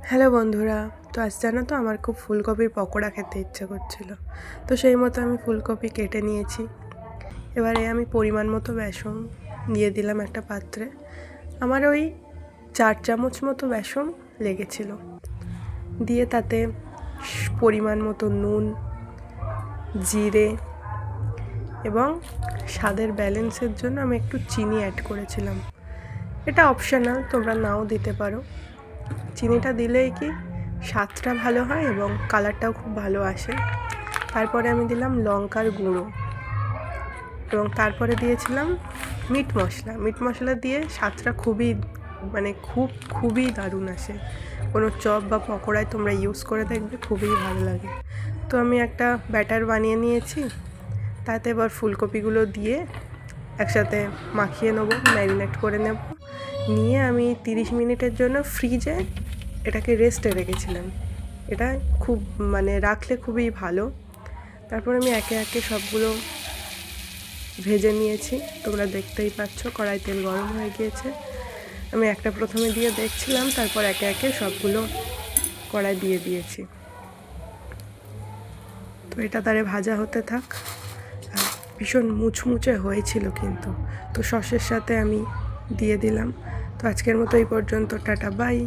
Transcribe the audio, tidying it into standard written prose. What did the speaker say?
Hello বন্ধুরা, তো আজ জানো তো আমার খুব ফুলকপির পকোড়া খেতে ইচ্ছে করছিল। তো সেই মতো আমি ফুলকপি কেটে নিয়েছি। এবারে আমি পরিমাণ মতো বেসন দিয়ে দিলাম একটা পাত্রে। আমার ওই 4 চামচ মতো বেসন লেগেছিল। দিয়ে তাতে পরিমাণ মতো নুন, জিরে এবং স্বাদের ব্যালেন্সের জন্য আমি একটু চিনি অ্যাড করেছিলাম। এটা অপশনাল, তোমরা নাও দিতে পারো। চিনিটা দিলেই কি স্বাদটা ভালো হয় এবং কালারটাও খুব ভালো আসে। তারপরে আমি দিলাম লঙ্কার গুঁড়ো এবং তারপরে দিয়েছিলাম মিট মশলা দিয়ে স্বাদটা খুবই দারুণ আসে। কোনো চপ বা পকোড়ায় তোমরা ইউজ করে দেখবে, খুবই ভালো লাগে। তো আমি একটা ব্যাটার বানিয়ে নিয়েছি। তাতে এবার ফুলকপিগুলো দিয়ে একসাথে মাখিয়ে নেবো, ম্যারিনেট করে নেব। নিয়ে আমি 30 মিনিটের জন্য ফ্রিজে এটাকে রেস্টে রেখেছিলাম। এটা খুব রাখলে খুবই ভালো। তারপর আমি একে একে সবগুলো ভেজে নিয়েছি। তোমরা দেখতেই পাচ্ছ কড়াই তেল গরম হয়ে গিয়েছে। আমি একটা প্রথমে দিয়ে দেখছিলাম, তারপর একে একে সবগুলো কড়াই দিয়ে দিয়েছি। তো এটা তারে ভাজা হতে থাক। আর ভীষণ মুচমুচে হয়েছিল কিন্তু। তো সসের সাথে আমি দিয়ে দিলাম। তো আজকের মতো এই পর্যন্ত, টাটা বাই।